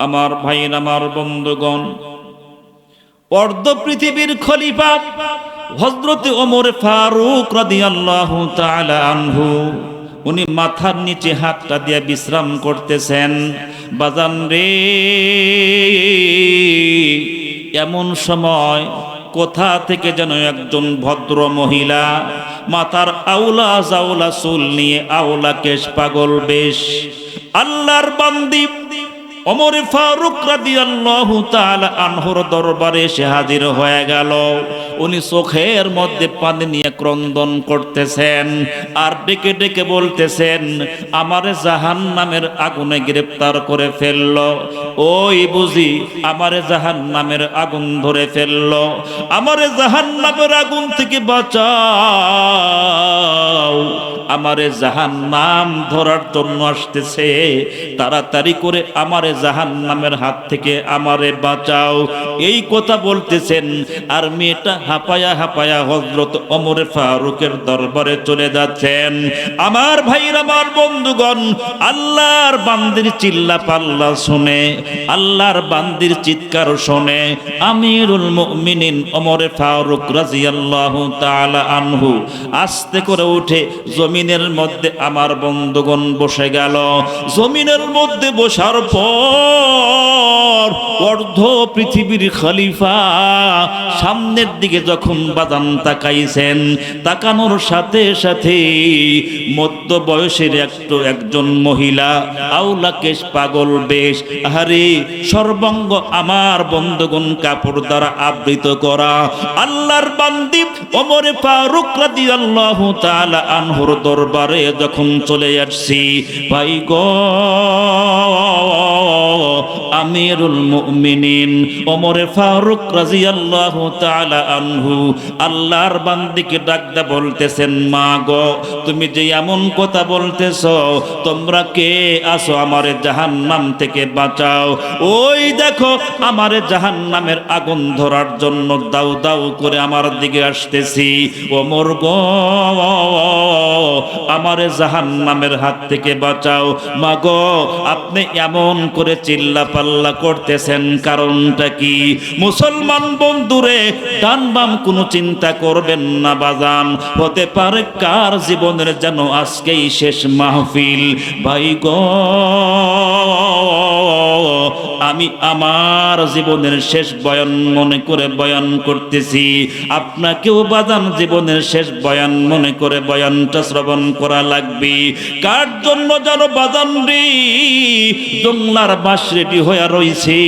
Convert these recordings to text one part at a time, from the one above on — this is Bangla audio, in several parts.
আমার ভাইয়ের, আমার বন্ধুগণ, অর্ধ পৃথিবীর খলিফা হযরত ওমর ফারুক রাদিয়াল্লাহু তাআলা আনহু, উনি মাথার নিচে হাতটা দিয়ে বিশ্রাম করতেছেন। বাজান রে, এমন সময় কোথা থেকে যেন একজন ভদ্র মহিলা মাথার আওলা জাওলা চুল নিয়ে, আওলা কেশ, পাগল বেশ, আল্লাহর বান্দি ওমর ফারুক রাদিয়াল্লাহু তাআলা আনহুর দরবারে এসে হাজির হয়ে গেল। উনি চোখের মধ্যে পানি নিয়ে ক্রন্দন করতেছেন আর ডেকে ডেকে বলতেছেন, আমারে জাহান্নামের আগুনে গ্রেফতার করে ফেললো। ওই বুঝি আমারে জাহান্নামের আগুন ধরে ফেললো, আমারে জাহান্নামের আগুন থেকে বাঁচাও, আমারে জাহান্নাম ধরার জন্য আসতেছে, তাড়াতাড়ি করে আমারে জাহান্নামের হাত থেকে আমারে বাঁচাও। এই কথা বলতেছেন আর মেয়েটা হাঁপায়া হাঁপায়া হযরত ওমর ফারুকের দরবারে চলে যাচ্ছেন। আমার ভাইরা, আমার বন্ধুগণ, আল্লাহর বান্দির চিল্লা পাল্লা শুনে, আল্লাহর বান্দির চিৎকার শুনে আমিরুল মুমিনিন ওমর ফারুক রাদিয়াল্লাহু তাআলা আনহু আস্তে করে উঠে জমিনের মধ্যে আমার বন্ধুগণ বসে গেল। জমিনের মধ্যে বসার পর অর্ধ পৃথিবীর খলিফা সামনের দিকে যখন বাদান তাকাইছেন, তাকানোর সাথে সাথে মধ্য বয়সের একজন মহিলা, আওলা কেশ, পাগল বেশ, আরে সর্বাঙ্গ আমার বন্ধুগণ কাপড় দ্বারা আবৃত করা, আল্লাহর বান্দি ওমর ফারুক রাদিয়াল্লাহু তাআলা আনহুর দরবারে যখন চলে আসছি, ভাই গো, আমিরুল মুমিনিন ওমর ফারুক রাদিয়াল্লাহু তাআলা আনহু আল্লাহর বান্দিকে ডাকতে বলতেছেন, মা গো, তুমি যে এমন কথা বলতেছো, তোমরা কে আসো আমারে জাহান্নাম থেকে বাঁচাও। ওই দেখো আমারে জাহান্নামের আগুন ধরার জন্য দাউ দাউ করে আমার দিকে আসতেছি। ওমর গো, আমারে জাহান্নামের হাত থেকে বাঁচাও। মা গো, আপনি এমন করে চিল্লা পাল্লা করতেছেন, কারণটা কি? মুসলমান বন্ধুরে, ডান বাম কোনো চিন্তা করবেন না বাজান, হতে পারে কার জীবনের যেন আজকেই শেষ মাহফিল। ভাই গো, আমি আমার জীবনের শেষ বয়ান মনে করে বয়ান করতেছি, আপনাকেও বাজান জীবনের শেষ বয়ান মনে করে বয়ানটা শ্রবণ করা লাগবে। কার জন্য যেন বাজান রে জংলার বাঁশ রেডি হয়ে রয়েছে,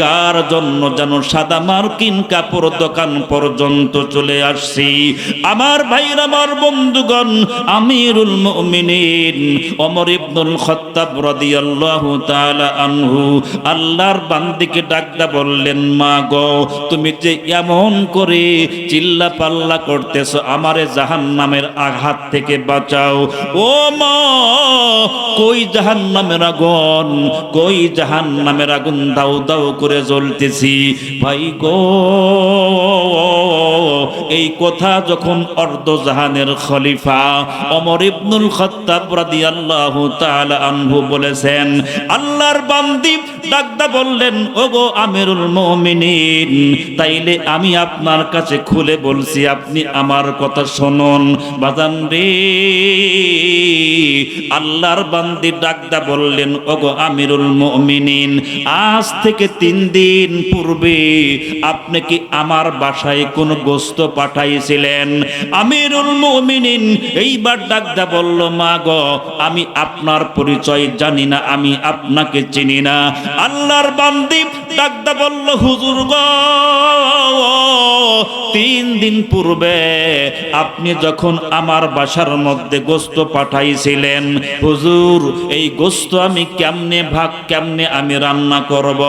কার জন্য যেন সাদা মার্কিন কাপড় দোকান পর্যন্ত চলে আসছি। আমার ভাইরা, আমার বন্ধুগণ, আমিরুল মুমিনিন ওমর ইবনুল খাত্তাব রাদিয়াল্লাহু তাআলা আনহু আল্লাহর বান্দিকে ডাকদা বললেন, মা গো, তুমি যে এমন করে চিল্লা পাল্লা করতেছো, আমারে জাহান্নামের আঘাত থেকে বাঁচাও। ও মা, কই জাহান্নামের আগুন, কই জাহান্নামের আগুন দাউ দাউ করে জ্বলতেছি। ভাই গো, এই কথা যখন অর্ধ জাহানের খলিফা ওমর ইবনুল খাত্তাব রাদিয়াল্লাহু তাআলা আনহু বলেছেন, আল্লাহর বান্দি ডাকদা বললেন, ওগো আমিরুল মুমিনিন, তাইলে আমি আপনার কাছে খুলে বলছি, আপনি আমার কথা শুনুন। বাজান রে, আল্লাহর বান্দি ডাকদা বললেন, ওগো আমিরুল মুমিনিন, আজ থেকে 3 দিন পূর্বে আপনি কি আমার বাসায় কোন গোশত পাঠাইছিলেন? আমিরুল মুমিনিন এইবার ডাকদা বলল, মা গো, আমি আপনার পরিচয় জানি না, আমি আপনাকে চিনি না। আল্লাহর বান্দি ডাকদা বলল, হুজুর গো, 3 দিন পূর্বে আপনি যখন আমার বাসার মধ্যে গোশত পাঠাইছিলেন, হুজুর, এই গোশত আমি কেমনে আমি রান্না করব?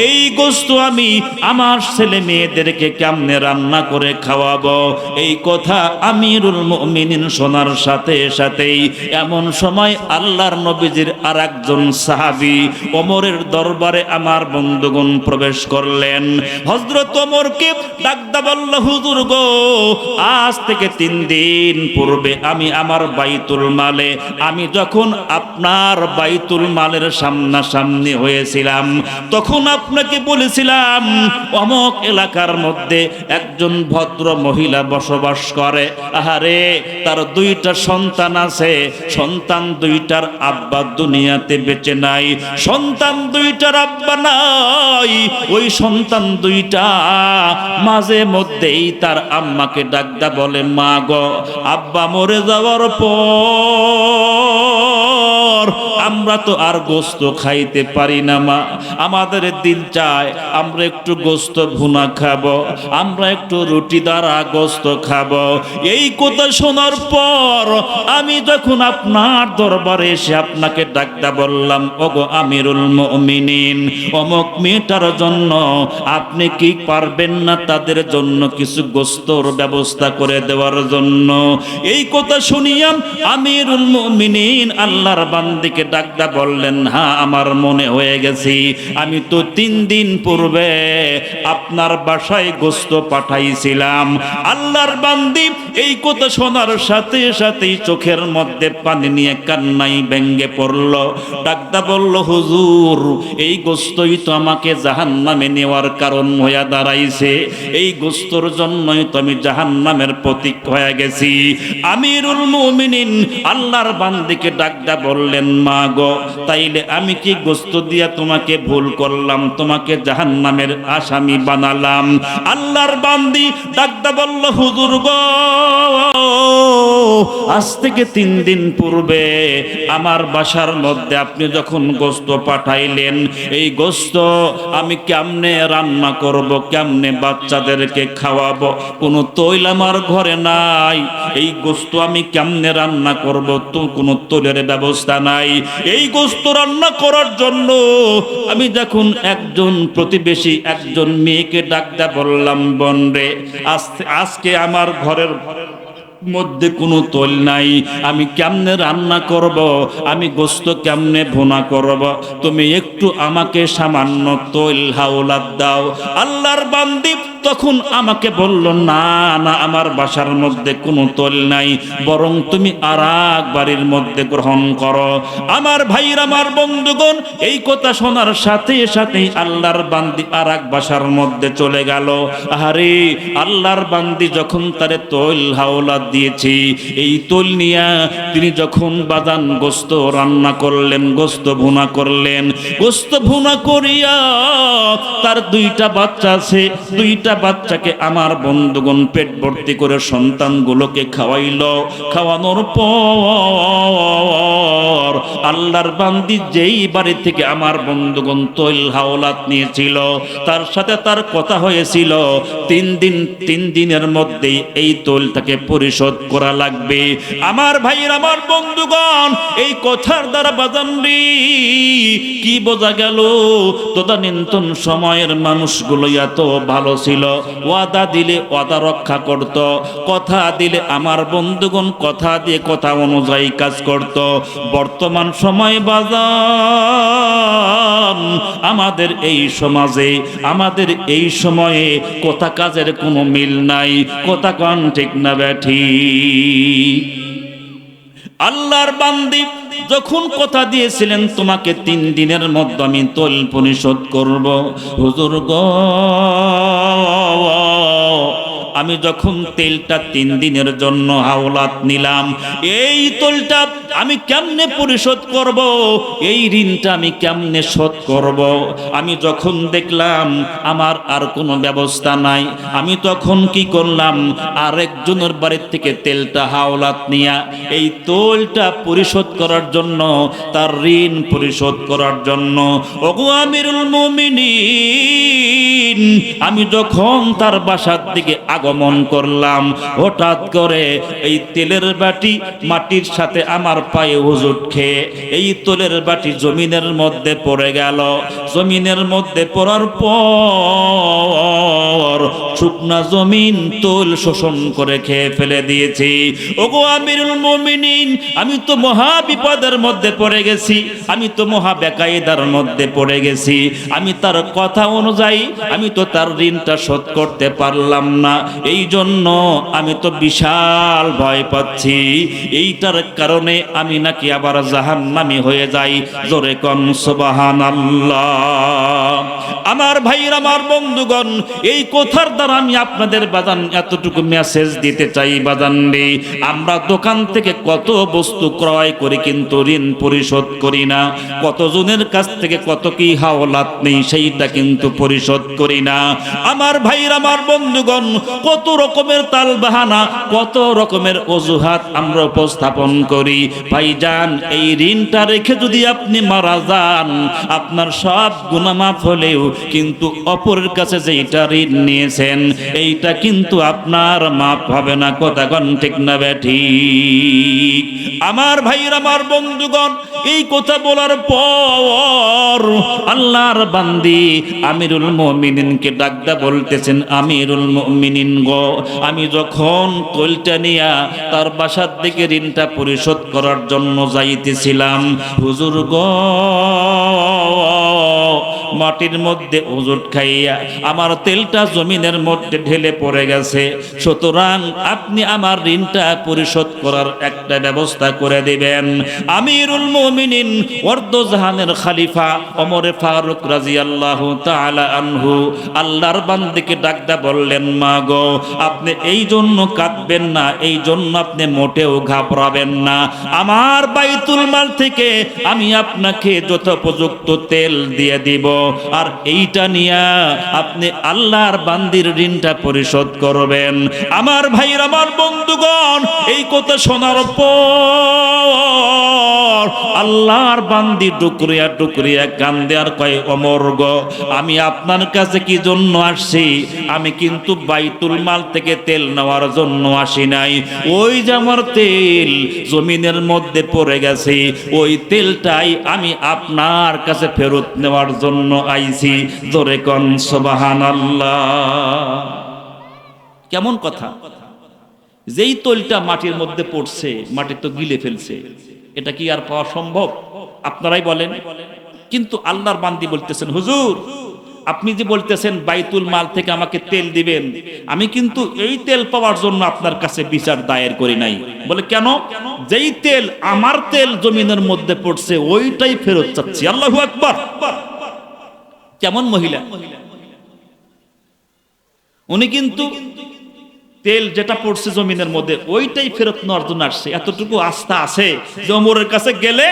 এই গোশত আমি আমার ছেলে মেয়েদেরকে কেমনে রান্না করে খাওয়াবো? এই কথা আমিরুল মুমিনিন শোনার সাথে সাথেই এমন সময় আল্লাহর নবীজির আরেকজন সাহাবী ওমরের দরবারে আমার বন্ধুগণ প্রবেশ করলেন। হযরত ওমরকে ডাকদা বলল, হুজুর গো, আজ থেকে 3 দিন পূর্বে আমি আমার বাইতুল মালে, আমি যখন আপনার বাইতুল মালের সামনাসামনি হয়েছিলাম, তখন আপনাকে বলেছিলাম অমুক এলাকার মধ্যে একজন ভদ্র মহিলা বসবাস করে। আহারে, তার 2টা সন্তান আছে, সন্তান 2টার আব্বা দুনিয়াতে বেঁচে নাই, সন্তান 2টার আব্বা নাই। ওই সন্তান 2টা মাঝে মধ্যেই তার আম্মাকে ডাকদা বলে, মা গো, আব্বা মরে যাওয়ার পর আমরা তো আর গোস্ত খাইতে পারি না মা, আমাদের দিল চায় আমরা একটু গোস্ত ভুনা খাবো, আমরা একটু রুটি দ্বারা গোস্ত খাবো। এই কথা শোনার পর আমি যখন আপনার দরবারে এসে আপনাকে ডাকদা বললাম, ওগো আমিরুল মুমিনিন, অমুক মেয়েটার জন্য আপনি কি পারবেন না তাদের জন্য কিছু গোস্তর ব্যবস্থা করে দেওয়ার জন্য? এই কথা শুনিয়াম আমিরুল মুমিনিন আল্লাহর বান্দিকে ডাকদা বললেন, হ্যাঁ, আমার মনে হয়ে গেছি, আমি তো 3 দিন পূর্বে আপনার বাসায় গোস্ত পাঠাইছিলাম। আল্লাহর বান্দি এই কথা শোনার সাথে সাথেই চোখের মধ্যে পানি নিয়ে কান্নাই ভেঙ্গে পড়ল। ডাকদা বলল, হুজুর, এই গোস্তই তো আমাকে জাহান্নামে নেওয়ার কারণ হয়ে দাঁড়াইছে, এই গোস্তর জন্যই তো আমি জাহান্নামের প্রতীক হয়ে গেছি। আমিরুল মুমিনিন আল্লাহর বান্দিকে ডাকদা বললেন, মা গো, তাইলে আমি কি গোস্ত দিয়া তোমাকে ভুল করলাম, তোমাকে জাহান্নামের আসামি বানালাম? আল্লাহর বান্দি ডাকদা বলল, হুজুর গো, আজ থেকে 3 দিন পূর্বে আমার বাসার মধ্যে আপনি যখন গোস্ত পাঠাইলেন, এই গোস্ত আমি কেমনে রান্না করব, কেমনে বাচ্চাদেরকে খাওয়াবো? কোনো তৈল আমার ঘরে নাই, এই গোস্ত আমি কেমনে রান্না করব? তো কোনো তৈলের ব্যবস্থা নাই। এই গোস্ত রান্না করার জন্য আমি যখন একজন প্রতিবেশী একজন মেয়েকে ডাকদা বললাম, বোন রে, আজকে আমার ঘরের মধ্যে কোনো তৈল নাই, আমি কেমনে রান্না করব, আমি গোস্ত কেমনে ভুনা করব, তুমি একটু আমাকে সামান্য তৈল হাওলাত দাও। আল্লাহর বান্দি তখন আমাকে বলল, না না, আমার বাসার মধ্যে কোনো তৈল নাই, বরং তুমি আরেক বাড়ির মধ্যে গ্রহণ করো। আমার ভাইর, আমার বন্ধুগণ, এই কথা শোনার সাথে সাথেই আল্লাহর বান্দি আরেক বাসার মধ্যে চলে গেল। আরে, আল্লাহর বান্দি যখন তারে তৈল হাওলাত দিয়েছি, এই তৈল নিয়া তিনি যখন বাদান গোস্ত রান্না করলেন, গোস্ত ভুনা করলেন, গোস্ত ভুনা করিয়া তার 2টা বাচ্চা আছে, 2টা বাচ্চাকে আমার বন্ধুগণ পেট ভর্তি করে সন্তানগুলোকে খাওয়াইল। খাওয়ানোর পর আল্লাহর বান্দি যেই বাড়ি থেকে আমার বন্ধুগণ তৈল হাওলাত নিয়েছিল, তার সাথে তার কথা হয়েছিল 3 দিনের মধ্যেই এই তৈলটাকে পরিশোধ করা লাগবে। আমার ভাইয়ের, আমার বন্ধুগণ, এই কথার দ্বারা বাজানরি কি বোঝা গেল? তদানীন্তন সময়ের মানুষগুলো এত ভালো ছিল, ওয়াদা দিলে ওয়াদা রক্ষা করত, কথা দিলে আমার বন্ধুগণ কথা দিয়ে কথা অনুযায়ী কাজ করত। বর্তমান সময় বাজান আমাদের এই সমাজে, আমাদের এই সময়ে কথা কাজের কোনো মিল নাই। কথা কোন ঠিক না ব্যাঠি? আল্লাহর বান্দি যখন কথা দিয়েছিলেন, তোমাকে 3 দিনের মধ্যে আমি তৈল পরিশোধ করব, হুজুর গো, আমি যখন তেলটা 3 দিনের জন্য হাওলাত নিলাম, এই তৈলটা আমি কেমনে পরিশোধ করব, এই ঋণটা আমি কেমনে শোধ করব? আমি যখন দেখলাম আমার আর কোনো ব্যবস্থা নাই, আমি তখন কি করলাম, আরেকজনের বাড়ির থেকে তেলটা হাওলাত নিয়া এই তৈলটা পরিশোধ করার জন্য, তার ঋণ পরিশোধ করার জন্য, ওগো আমিরুল মুমিনিন, আমি যখন তার বাসার দিকে আগমন করলাম, হঠাৎ করে এই তেলের বাটি মাটির সাথে আমার পায়ে হুজুট খেয়ে এই তোলের বাটি জমিনের মধ্যে পড়ে গেল। জমিনের মধ্যে পড়ার পর শুকনা জমিন তোল শোষণ করে খেয়ে ফেলে দিয়েছি। ওগো আমিরুল মুমিনিন, আমি তো মহা বিপদের মধ্যে পড়ে গেছি, আমি তো মহা বেকায়দার মধ্যে পড়ে গেছি। আমি তার কথা অনুযায়ী আমি তো তার ঋণটা শোধ করতে পারলাম না, এই জন্য আমি তো বিশাল ভয় পাচ্ছি। এইটার কারণে আমি নাকি আবার জাহান্নামী হয়ে যাই। জোরে কোন সুবহানাল্লাহ। আমার ভাইরা, আমার বন্ধুগণ, এই কথার দ্বারা আমি আপনাদের বাজান এতটুকু মেসেজ দিতে চাই বাজান রে, আমরা দোকান থেকে কত বস্তু ক্রয় করি কিন্তু ঋণ পরিশোধ করি না। কতজনের কাছ থেকে কত কি হাওলাত নেই সেইটা কিন্তু পরিশোধ করি না। আমার ভাইরা, আমার বন্ধুগণ, কত রকমের তাল বাহানা, কত রকমের অজুহাত আমরা উপস্থাপন করি। ভাইজান, এই ঋণটা রেখে যদি আপনি মারা যান, আপনার সব গুনাহ মাফ হলেও কিন্তু অপরের কাছে যেইটা ঋণ নিয়েছেন এইটা কিন্তু আপনার মাফ হবে না। কথা কোন ঠিক না বেঠিক? আমার ভাইরা, আমার বন্ধুগণ, এই কথা বলার পর আল্লাহর বান্দি আমিরুল মুমিনিনকে ডাকদা বলতেছেন, আমিরুল মুমিনিন গো, আমি যখন তোলটা নিয়া তার বাসার দিকে ঋণটা পরিশোধ করার জন্য যাইতেছিলাম, হুজুর গো, মাটির মধ্যে হুজুট খাইয়া আমার তেলটা জমিনের মধ্যে ঢেলে পড়ে গেছে। সুতরাং আপনি আমার ঋণটা পরিশোধ করার একটা ব্যবস্থা করে দিবেন। আমিরুল মুমিনিন অর্ধজাহানের খলিফা ওমরে ফারুক রাদিয়াল্লাহু তাআলা আনহু আল্লাহর বান্দিকে ডাকদা বললেন, মা গো, আপনি এই জন্য কাঁদবেন না, এই জন্য আপনি মোটেও ঘাবড়াবেন না। আমার বাইতুল মাল থেকে আমি আপনাকে যথোপযুক্ত তেল দিয়ে দিব, আর এইটা নিয়ে আপনি আল্লাহর বান্দির ঋণটা পরিশোধ করবেন। আমার ভাইরা, আমার বন্ধুগণ, এই কথা শোনার পর আল্লাহর বান্দি টুকরিয়া টুকরিয়া কান্দে আর কয়, ওমর গো, আমি আপনার কাছে কি জন্য আসছি? আমি কিন্তু বাইতুল মাল থেকে তেল নেওয়ার জন্য আসি নাই। ওই যে আমার তেল জমিনের মধ্যে পড়ে গেছে, ওই তেলটাই আমি আপনার কাছে ফেরত নেওয়ার জন্য আইছি। জোরে কোন সুবহানাল্লাহ। কেমন কথা! যেই তেলটা মাটির মধ্যে পড়ছে, মাটি তো গিলে ফেলছে, এটা কি আর পাওয়া সম্ভব? আপনারাই বলেন। কিন্তু আল্লাহর বান্দি বলতেছেন, হুজুর, আপনি যে বলতেছেন বাইতুল মাল থেকে আমাকে তেল দিবেন, আমি কিন্তু এই তেল পাওয়ার জন্য আপনার কাছে বিচার দায়ের করি নাই। বলে কেন? যেই তেল আমার তেল জমিনের মধ্যে পড়ছে ওইটাই ফেরত চাচ্ছি। আল্লাহু আকবার! কেমন মহিলা! উনি কিন্তু তেল যেটা পড়ছে জমিনের মধ্যে ওইটাই ফেরত নেওয়ার জন্য আসছে। এতটুকু আস্থা আছে যে ওমরের কাছে গেলে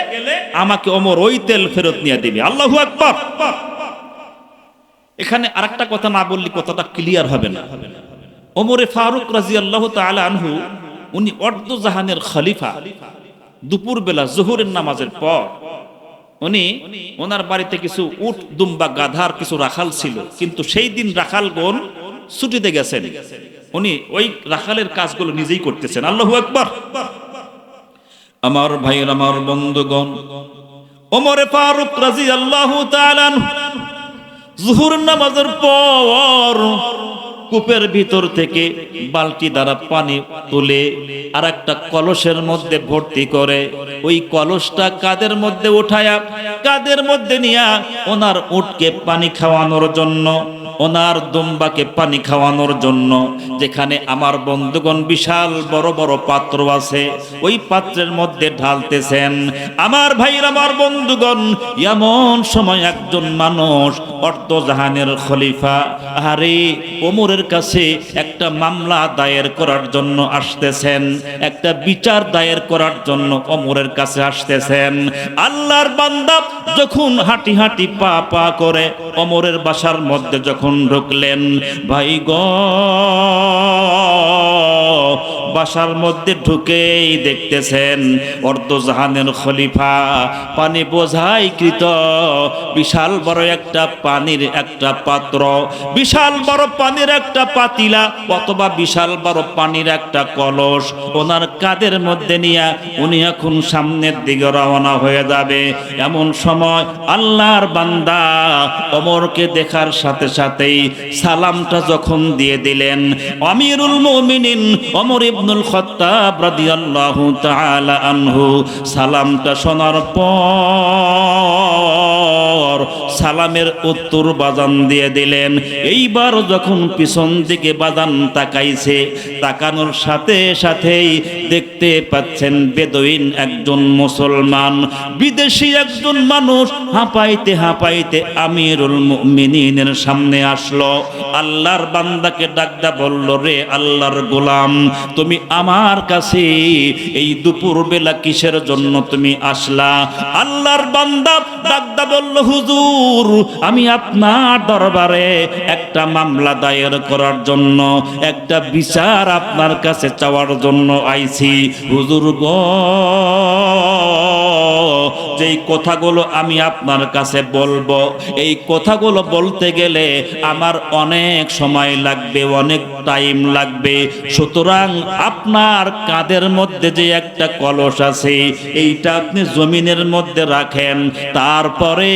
আমাকে ওমর ওই তেল ফেরত নিয়ে দিবে। আল্লাহু আকবার! এখানে আরেকটা কথা না বললে কথাটা ক্লিয়ার হবে না। ওমরে ফারুক রাদিয়াল্লাহু তাআলা আনহু, উনি অর্ধজাহানের খলিফা। দুপুর বেলা জোহরের নামাজের পর উনি ওনার বাড়িতে কিছু উট, দুম্বা, গাধার কিছু রাখাল ছিল, কিন্তু সেই দিন রাখালগণ ছুটিতে গেছেন। উনি ওই রাখালের কাজগুলো নিজেই করতেছেন। আল্লাহু আকবার! আমার ভাইয়ের, আমার বন্ধুগণ, ওমরে ফারুক রাদিয়াল্লাহু তাআলা জোহর নামাজের পর কূপের ভিতর থেকে বালতি দ্বারা পানি তুলে আর একটা কলসের মধ্যে ভর্তি করে ওই কলসটা কাদের মধ্যে উঠায়া, কাদের মধ্যে নিয়া ওনার উটকে পানি খাওয়ানোর জন্য, ওনার দুম্বাকে পানি খাওয়ানোর জন্য, যেখানে আমার বন্ধুগণ বিশাল বড় বড় পাত্র আছে, ওই পাত্রের মধ্যে ঢালতেছেন। আমার ভাইরা, আমার বন্ধুগণ, এমন সময় একজন মানুষ অর্ধজাহানের খলিফা, আরে ওমরের কাছে একটা মামলা দায়ের করার জন্য আসতেছেন, একটা বিচার দায়ের করার জন্য ওমরের কাছে আসতেছেন। আল্লাহর বান্দা যখন হাঁটি হাঁটি পা পা করে ওমরের বাসার মধ্যে যখন ঢুকলেন, ভাই গো, বাসার মধ্যে ঢুকেই দেখতেছেন অর্ধজাহানের খলিফা পানি বোঝাইকৃত বিশাল বড় একটা পানির একটা পাত্র, বিশাল বড় পানির একটা পাতিলা অথবা বিশাল বড় পানির একটা কলস ওনার কাঁধের মধ্যে নিয়ে উনি এখন সামনের দিকে রওনা হয়ে যাবে। এমন সময় আল্লাহর বান্দা ওমরকে দেখার সাথে সাথেই সালামটা যখন দিয়ে দিলেন, আমিরুল মুমিনিন ওমর ইবনুল খাত্তাব রাদিয়াল্লাহু তাআলা আনহু সালামটা শোনার পর সালামের উত্তর বাজান দিয়ে দিলেন। এইবার যখন পিছন দিকে বাজান তাকাইছে, তাকানোর সাথে সাথেই দেখতে পাচ্ছেন বেদুইন একজন মুসলমান, বিদেশি একজন মানুষ হাঁপাইতে হাঁপাইতে আমিরুল মুমিনিনের সামনে আসলো। আল্লাহর বান্দাকে ডাকদা বলল, রে আল্লাহর গোলাম, তুমি আমার কাছে এই দুপুর বেলা কিসের জন্য তুমি আসলা? আল্লাহর বান্দা ডাকদা বলল, হুজুর, আমি আপনার দরবারে একটা মামলা দায়ের করার জন্য, একটা বিচার আপনার কাছে চাওয়ার জন্য আইছি। হুজুর গো, যেই কথাগুলো আমি আপনার কাছে বলবো, এই কথাগুলো বলতে গেলে আমার অনেক সময় লাগবে, অনেক টাইম লাগবে। সুতরাং আপনার কাঁধের মধ্যে যে একটা কলস আছে, এইটা আপনি জমিনের মধ্যে রাখেন। তারপরে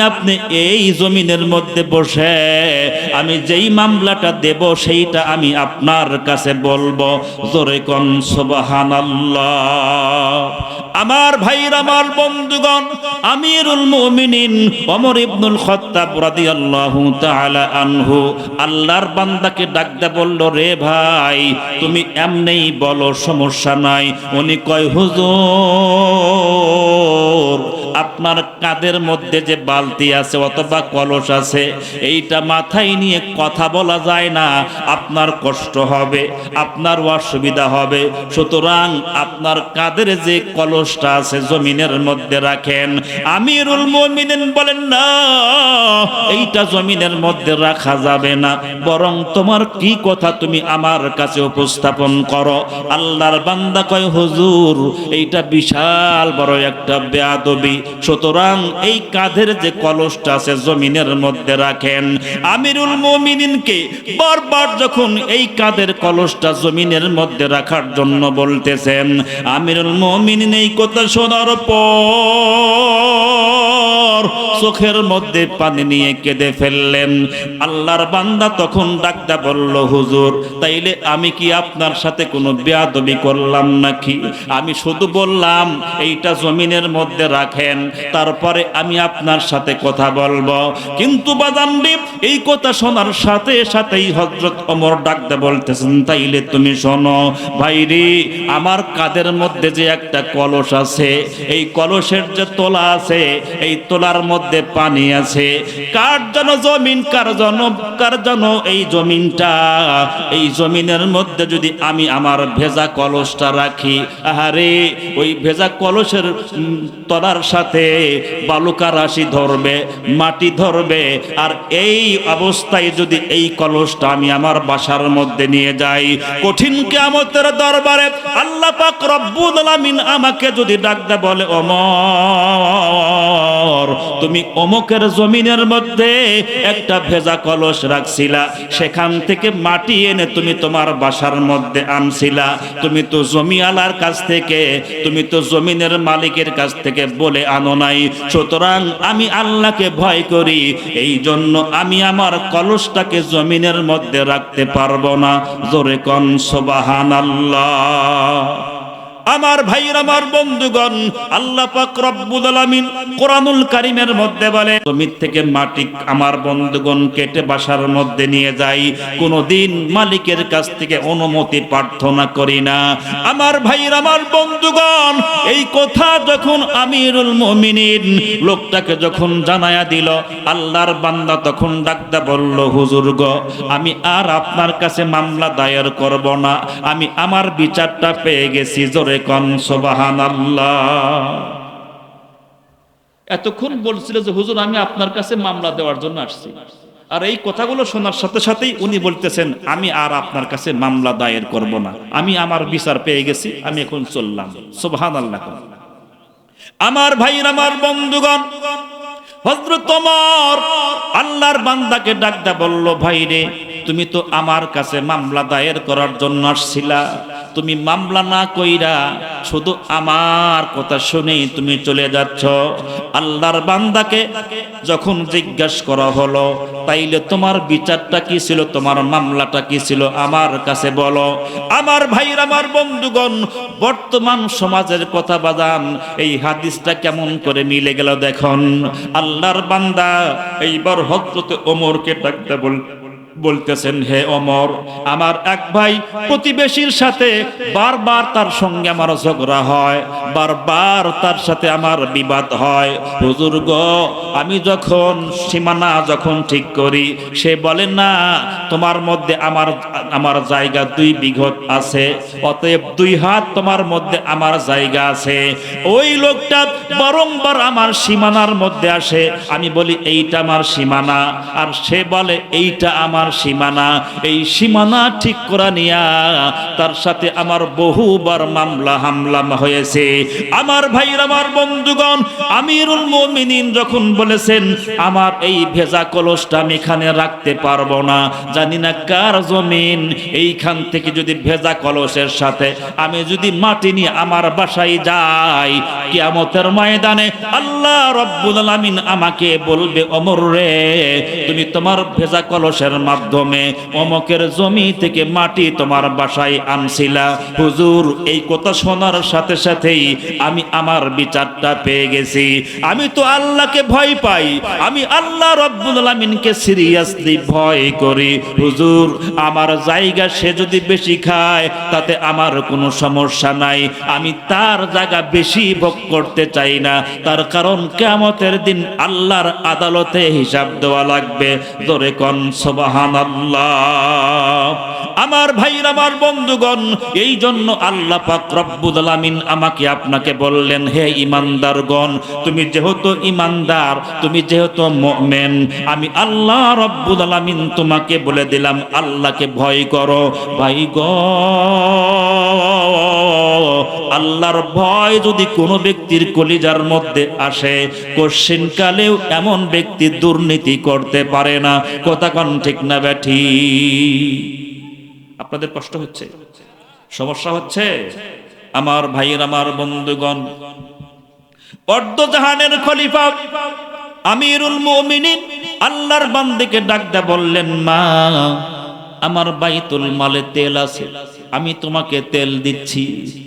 আপনি এই জমিনের মধ্যে বসে আমি যেই মামলাটা দেব সেইটা আমি আপনার কাছে বলবো। জোরে কোন সুবহানাল্লাহ। আমার ভাইরা, আমার বন্ধুগণ, আমিরুল মুমিনিন ওমর ইবনুল খাত্তাব রাদিয়াল্লাহু তাআলা আনহু আল্লাহর বান্দাকে ডাকতে বলল, রে ভাই, তুমি এমনিই বলো, সমস্যা নাই। উনি কয়, হুজুর, আপনার কাঁধের মধ্যে যে বালতি আছে অথবা কলস আছে, এইটা মাথায় নিয়ে কথা বলা যায় না, আপনার কষ্ট হবে, আপনার অসুবিধা হবে। সুতরাং আপনার কাঁধের যে কলসটা আছে জমিনের মধ্যে রাখেন। আমিরুল মুমিনিন বলেন, না, এইটা জমিনের মধ্যে রাখা যাবে না, বরং তোমার কি কথা তুমি আমার কাছে উপস্থাপন করো। আল্লাহর বান্দা কয়, হুজুর, এইটা বিশাল বড় একটা বেয়াদবি, সুতরাং এই কাঁধের যে কলসটা আছে জমিনের মধ্যে রাখেন। আমিরুল মুমিনিনকে বারবার যখন এই কাঁধের কলসটা জমিনের মধ্যে রাখার জন্য বলতেছেন, আমিরুল মুমিনিন এই কথা শোনার পর চোখের মধ্যে পানি নিয়ে কেঁদে ফেললেন। আল্লাহর বান্দা তখন ডাকতে বলল, হুজুর, তাইলে আমি কি আপনার সাথে কোনো বেয়াদবি করলাম নাকি? আমি শুধু বললাম এইটা জমিনের মধ্যে রাখেন, তারপরে আমি আপনার সাথে কথা বলবো। কিন্তু বাজানবি, এই কথা শোনার সাথে সাথেই হযরত ওমর ডাকতে বলতেছেন, তাইলে তুমি শোনো ভাইরে, আমার কাঁধের মধ্যে যে একটা কলস আছে, এই কলসের যে তোলা আছে, এই তোলার মধ্যে পানি আছে। কার যেন জমিন, কার যেন এই জমিনটা, এই জমিনের মধ্যে যদি আমি আমার ভেজা কলসটা রাখি, আহারে, ওই ভেজা কলসের তলার সাথে বালুকা রাশি ধরবে, মাটি ধরবে। আর এই অবস্থায় যদি এই কলসটা আমি আমার বাসার মধ্যে নিয়ে যাই, কঠিন কিয়ামতের দরবারে আল্লাহ পাক রব্বুল আলামিন আমাকে যদি ডাকতে বলে, ওমর, তুমি অমুকের জমিনের মধ্যে একটা ভেজা কলস রাখছিলা, সেখান থেকে মাটি এনে তুমি তোমার বাসার মধ্যে আনছিলা, তুমি তো জমিওয়ালার কাছ থেকে, তুমি তো জমিনের মালিকের কাছ থেকে বলে আনো নাই। সুতরাং আমি আল্লাহকে ভয় করি, এই জন্য আমি আমার কলসটাকে জমিনের মধ্যে রাখতে পারবো না। জোরে কোন সুবহানাল্লাহ। আমার ভাইরা, আমার বন্ধুগণ, আল্লাহ পাক রব্বুল আলামিন কোরআনুল কারীমের মধ্যে বলে, জমি থেকে মাটি আমার বন্ধুগণ কেটে বাসার মধ্যে নিয়ে যাই, কোনদিন মালিকের কাছ থেকে অনুমতি প্রার্থনা করি না। আমার ভাইরা, আমার বন্ধুগণ, এই কথা যখন আমিরুল মুমিনিন লোকটাকে যখন জানায়া দিল, আল্লাহর বান্দা তখন ডাকতে বলল, হুজুর গো, আমি আর আপনার কাছে মামলা দায়ের করব না, আমি আমার বিচারটা পেয়ে গেছি। জোরে কোন সুবহানাল্লাহ। এতক্ষণ বলছিল যে হুজুর, আমি আপনার কাছে মামলা দেওয়ার জন্য আসছি, আর এই কথাগুলো শোনার সাথে সাথেই উনি বলতেছেন, আমি আর আপনার কাছে মামলা দায়ের করব না, আমি আমার বিচার পেয়ে গেছি, আমি এখন চললাম। সুবহানাল্লাহ। আমার ভাইরা, আমার বন্ধুগণ, হযরত ওমর আল্লাহর বান্দাকে ডাকদা বলল, ভাই রে, তুমি তো আমার কাছে মামলা দায়ের করার জন্য আসছিলা, তুমি মামলা না কইরা শুধু আমার কথা শুনেই তুমি চলে যাচ্ছ। আল্লাহর বান্দাকে যখন জিজ্ঞাসা করা হলো, তাইলে তোমার বিচারটা কি ছিল, তোমার মামলাটা কি ছিল, আমার কাছে বলো। আমার ভাইরা, আমার বন্ধুগণ, বর্তমান সমাজের কথা বাদান এই হাদিসটা কেমন করে মিলে গেল দেখুন। আল্লাহর বান্দা এইবার হযরত ওমরকে ডাকতে বলতেছেন, হে ওমর, আমার এক ভাই প্রতিবেশীর সাথে বারবার তার সঙ্গে আমার ঝগড়া হয়, বারবার তার সাথে আমার বিবাদ হয়। হুজুর গো, আমি যখন সীমানা যখন ঠিক করি, সে বলে না তোমার মধ্যে আমার জায়গা 2 বিঘত আছে, অতএব 2 হাত তোমার মধ্যে আমার জায়গা আছে। ওই লোকটা বারংবার আমার সীমানার মধ্যে আসে, আমি বলি এইটা আমার সীমানা, আর সে বলে এইটা আমার সীমানা। এই সীমানা ঠিক করা নিয়া তার সাথে আমার বহুবার মামলা হামলা হয়েছে। আমার ভাইরা, আমার বন্ধুগণ, আমিরুল মুমিনিন যখন বলেছেন, আমার এই ভেজা কলসটা আমি এখানে রাখতে পারবো না, জানি না কার জমিন, এইখান থেকে যদি ভেজা কলসের সাথে আমি যদি মাটি নিয়ে আমার বাসায় যাই, কিয়ামতের ময়দানে আল্লাহ রাব্বুল আলামিন আমাকে বলবে, ওমর রে, তুমি তোমার ভেজা কলসের মাধ্যমে অমকের জমি থেকে মাটি তোমার বাসায় আনছিলা। হুজুর, এই কথা শোনার সাথে সাথেই আমি আমার বিচারটা পেয়ে গেছি। আমি তো আল্লাহকে ভয় পাই, আমি আল্লাহ রাব্বুল আলামিনকে সিরিয়াসলি ভয় করি। হুজুর, আমার জায়গা সে যদি বেশি খায় তাতে আমার কোনো সমস্যা নাই, আমি তার জায়গা বেশি ভোগ করতে চাই না, তার কারণ কিয়ামতের দিন আল্লাহর আদালতে হিসাব দেওয়া লাগবে। জোরে কোন সুবহানাল্লাহ। আমার ভাইরা, আমার বন্ধুগণ, এই জন্য আল্লাহ পাক রব্বুল আলামিন আমাকে আপনাকে বললেন, হে ঈমানদারগণ, তুমি যেহেতু ঈমানদার, তুমি যেহেতু মুমিন, আমি আল্লাহ রব্বুল আলামিন তোমাকে বলে দিলাম, আল্লাহকে ভয় করো। ভাই গো, আল্লাহর ভয় যদি কোনো ব্যক্তির কলিজার মধ্যে আসে, কোশ্চিন কালেও এমন ব্যক্তি দুর্নীতি করতে পারে না। কথা কোন ঠিক না ব্যাঠি? আপনাদের কষ্ট হচ্ছে, সমস্যা হচ্ছে? আমার ভাইয়ের, আমার বন্ধুগণ, অর্ধজাহানের খলিফা আমিরুল মুমিনিন আল্লাহর বান্দাকে ডাকতে বললেন, মা, আমার বাইতুল মালে তেল আছে, আমি তোমাকে তেল দিচ্ছি,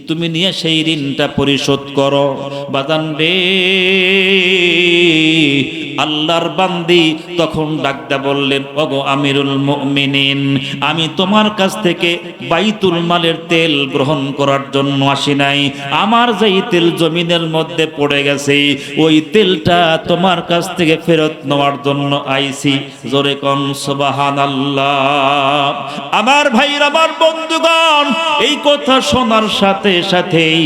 তুমি নিয়ে সেই ঋণটা পরিশোধ করো। বাজান রে, আল্লাহর বান্দি তখন ডাকতে বললেন, ওগো আমিরুল মুমিনিন, আমি তোমার কাছ থেকে বাইতুল মালের তেল গ্রহণ করার জন্য আসি নাই, আমার যেই তেল জমিনের মধ্যে পড়ে গেছে ওই তেলটা তোমার কাছ থেকে ফেরত নেওয়ার জন্য আইছি। জোরে কোন সুবহানাল্লাহ। আমার ভাইরা, আমার বন্ধুগণ, এই কথা শোনার সাথে সাথেই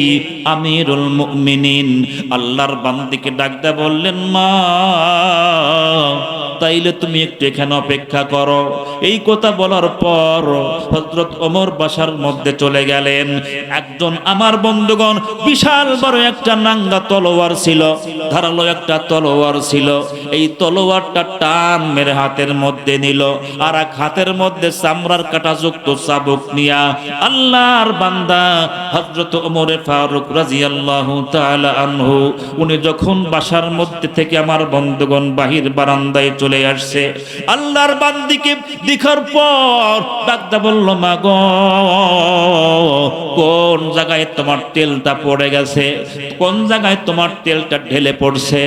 আমিরুল মুমিনিন আল্লাহর বান্দিকে ডাকতে বললেন, মা, তাইলে তুমি একটু এখানে অপেক্ষা করো। এই কথা বলার পর হযরত ওমর বাসার মধ্যে চলে গেলেন। একজন, আমার বন্ধুগণ, বিশাল বড় একটা নাঙ্গা তলোয়ার ছিল, ধারালো একটা তলোয়ার ছিল। এই তলোয়ারটা টান মেরে হাতের মধ্যে নিল, আর এক হাতের মধ্যে চামড়ার কাঁটাযুক্ত চাবুক নিয়া আল্লাহর বান্দা হযরত ওমর ফারুক রাদিয়াল্লাহু তাআলা আনহু, উনি যখন বাসার মধ্যে থেকে, আমার বন্ধুগণ, বাহির বারান্দায় চলে আসছে, আল্লাহর বান্দিকে দেখার পর ডাকতে বলল, মা গো, কোন জায়গায় তোমার তেলটা পড়ে গেছে, কোন জায়গায় তোমার তেলটা ঢেলে পড়ছে,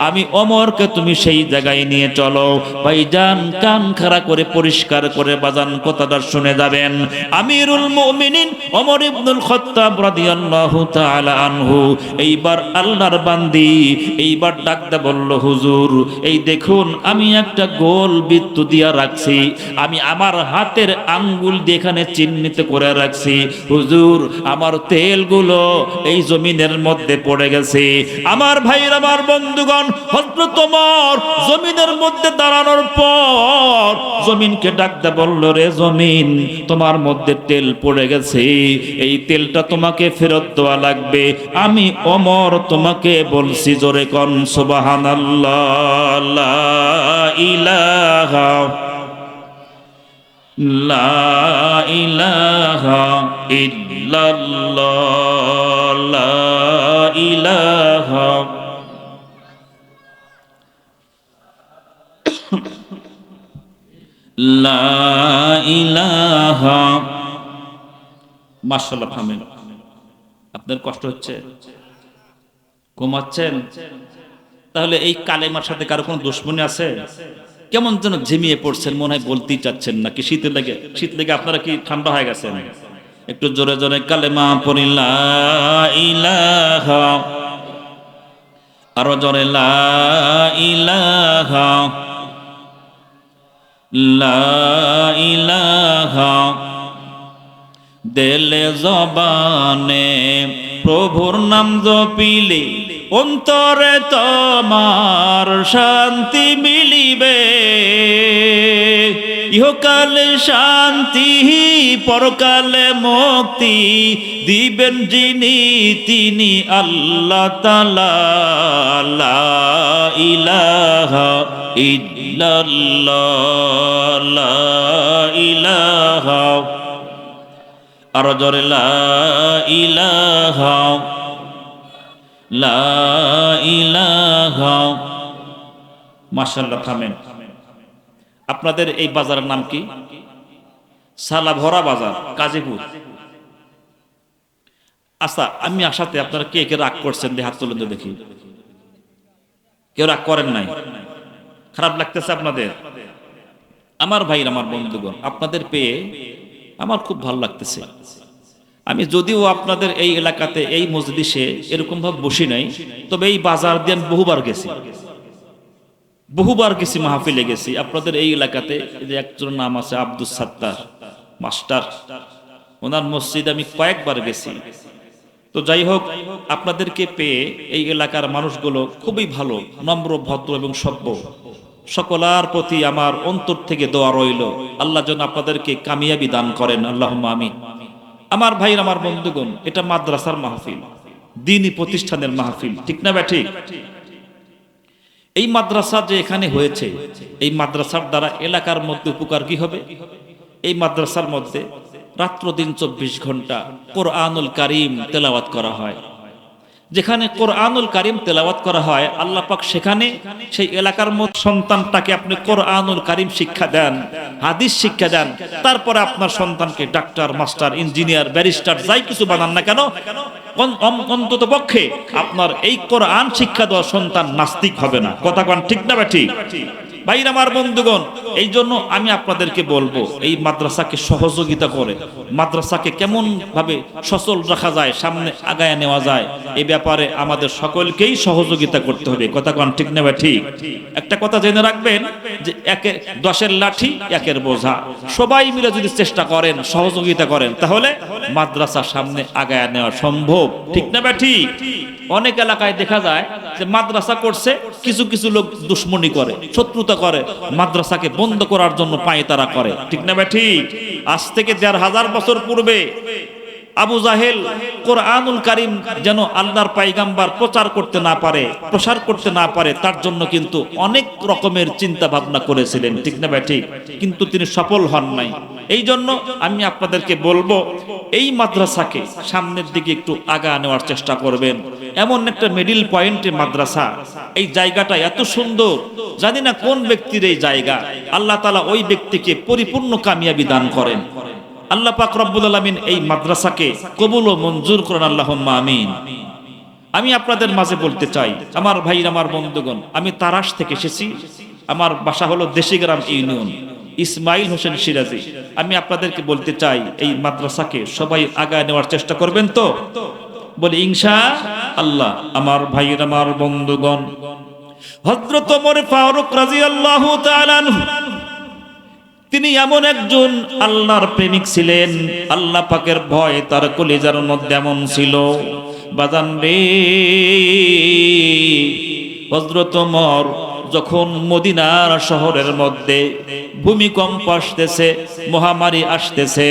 আমি ওমরকে তুমি সেই জায়গায় নিয়ে চলো। ভাইজান, কান খাড়া করে পরিষ্কার করে বাজান কথাটা শুনে যাবেন। আমিরুল মুমিনিন ওমর ইবনুল খাত্তাব রাদিয়াল্লাহু তাআলা আনহু এইবার আল্লাহর বান্দি এইবার ডাকতে বলল, হুজুর, এই দেখুন, আমি একটা গোল বৃত্ত দিয়া রাখছি, আমি আমার হাতের আঙ্গুল দিয়ে এখানে চিহ্নিত করে রাখছি। হুজুর, আমার তেলগুলো এই জমিনের মধ্যে পড়ে গেছে। আমার ভাইরা, আমার বন্ধুগণ, হযরত ওমর জমিনের মধ্যে দাঁড়ানোর পর জমিনকে ডাকতে বলল, রে জমিন, তোমার মধ্যে তেল পড়ে গেছে, এই তেলটা তোমাকে ফেরত দেওয়া লাগবে। আমি ওমর তোমাকে বলছি, জোরে কোন সুবহানাল্লাহ। লা ইলাহা লা ইলাহা ইল্লাল্লাহ, লা ইলাহা লা ইলাহা। মাশাআল্লাহ, থামেন। আপনার কষ্ট হচ্ছে, ঘুমাচ্ছেন? তাহলে এই কালেমার সাথে কারো কোনো দুশ্মনী আছে? কেমন যেন ঝিমিয়ে পড়ছেন, মনে হয় বলতেই চাচ্ছেন না। কি শীত লেগে? শীত লেগে আপনারা কি ঠান্ডা হয়ে গেছেন? একটু জোরে জোরে কালেমা পড়ি, লা ইলাহা, আরো জোরে লা ইলাহা লা ইলাহা। দিলে জবানে প্রভুর নাম জপিলে অন্তরে তোমার শান্তি মিলিবে, ইহকালে শান্তি পরকালে মুক্তি দিবেন যিনি তিনি আল্লাহ তাআলা। লা ইলাহা ইল্লাল্লাহ, লা ইলাহা, আর জোরে লা ইলাহা লা ইলাহা। মাশাআল্লাহ, থামেন। আপনাদের এই বাজারের নাম কি? সালাভরা বাজার, গাজীপুর। আচ্ছা, আমি আসাতে আপনারা কে কে রাগ করছেন? হাত তুলে তো দেখি। কেউ রাগ করেন নাই? খারাপ লাগতেছে আপনাদের? আমার ভাই, আমার বন্ধুগণ, আপনাদের পেয়ে আমার খুব ভালো লাগতেছে। আমি যদিও আপনাদের এই এলাকাতে এই মজলিসে এরকম ভাবে বসি নাই, তবে এই বাজার দিয়ে আমি বহুবার গেছি, মাহফিলে গেছি আপনাদের এই এলাকাতে। যে একজনের নাম আছে আব্দুস সাত্তার মাস্টার, ওনার মসজিদ আমি কয়েকবার গেছি। তো যাই হোক, আপনাদেরকে পেয়ে এই এলাকার মানুষগুলো খুবই ভালো, নম্র, ভদ্র এবং সভ্য। সকলার প্রতি আমার অন্তর থেকে দোয়া রইল, আল্লাহ যেন আপনাদেরকে কামিয়াবি দান করেন, আল্লাহুম্মা আমিন। আমার ভাই, আমার বন্ধুগণ, এটা মাদ্রাসার মাহফিল, দ্বীনি প্রতিষ্ঠানের মাহফিল, ঠিক না ব্যাঠিক? এই মাদ্রাসা যে এখানে হয়েছে, এই মাদ্রাসার দ্বারা এলাকার মধ্যে উপকার কি হবে? এই মাদ্রাসার মধ্যে রাত্র দিন 24 ঘন্টা কোরআনুল কারীম তেলাওয়াত করা হয়। যেখানে কোরআনুল কারীম তেলাওয়াত করা হয়, আল্লাহ পাক সেখানে সেই এলাকার মধ্যে সন্তানটাকে আপনি কোরআনুল কারীম শিক্ষা দেন, হাদিস শিক্ষা দেন, তারপরে আপনার সন্তানকে ডাক্তার, মাস্টার, ইঞ্জিনিয়ার, ব্যারিস্টার যাই কিছু বানান না কেন, অন্তত পক্ষে আপনার এই কোরআন শিক্ষা দেওয়া সন্তান নাস্তিক হবে না। কথা কোন ঠিক না ঠিক? ভাইরা, আমার বন্ধুগণ, এই জন্য আমি আপনাদেরকে বলবো, এই মাদ্রাসাকে সহযোগিতা করে মাদ্রাসাকে কেমন ভাবে সচল রাখা যায়, সামনে আগায় নেওয়া যায়, এই ব্যাপারে আমাদের সকলকেই সহযোগিতা করতে হবে। কথা কোন ঠিক না ঠিক? একটা কথা জেনে রাখবেন যে 10-এর লাঠি 1-এর বোঝা। সবাই মিলে যদি চেষ্টা করেন, সহযোগিতা করেন, তাহলে মাদ্রাসা সামনে আগায় নেওয়া সম্ভব, ঠিক না ঠিক? অনেক এলাকায় দেখা যায় যে মাদ্রাসা করছে, কিছু কিছু লোক দুশ্মনী করে, শত্রুতা করে, মাদ্রাসাকে বন্ধ করার জন্য পায়তারা করে, ঠিক না ঠিক? আজ থেকে 1500 বছর পূর্বে আবু জাহেল কোরআনুল কারীম যেন আল্লাহর পয়গম্বর প্রচার করতে না পারে, প্রসার করতে না পারে, তার জন্য কিন্তু অনেক রকমের চিন্তা ভাবনা করেছিলেন, ঠিক না ঠিক? কিন্তু তিনি সফল হন নাই। এই জন্য আমি আপনাদেরকে বলবো, এই মাদ্রাসাকে সামনের দিকে একটু আগা নেওয়ার চেষ্টা করবেন। এমন একটা মিডল পয়েন্টে মাদ্রাসা, এই জায়গাটা এত সুন্দর, জানি না কোন ব্যক্তির এই জায়গা, আল্লাহ তাআলা ওই ব্যক্তিকে পরিপূর্ণ কামিয়াবি দান করেন। আল্লাহ পাক রব্বুল আলামিন এই মাদ্রাসাকে কবুল ও মঞ্জুর করেন, আল্লাহুম্মা আমিন। আমি আপনাদের মাঝে বলতে চাই, আমার ভাই, আমার বন্ধুগণ, আমি তারাশ থেকে এসেছি, আমার বাসা হলো দেশিগ্রাম ইউনিয়ন, ইসমাইল হোসেন সিরাজি। আমি আপনাদেরকে বলতে চাই, এই মাদ্রাসাকে সবাই আগায় নেওয়ার চেষ্টা করবেন তো? বলি ইনশাআল্লাহ। আমার ভাই, আমার বন্ধুগণ, হযরত ওমর ফারুক রাদিয়াল্লাহু তাআলা আনহু, তিনি এমন একজন আল্লাহর প্রেমিক ছিলেন, আল্লাহ পাকের ভয় তার কলিজার মধ্যে এমন ছিল, বাজান রে, হযরত ওমর যখন মদিনার শহরের মধ্যে ভূমিকম্প আসতেছে, মহামারী আসতেছে,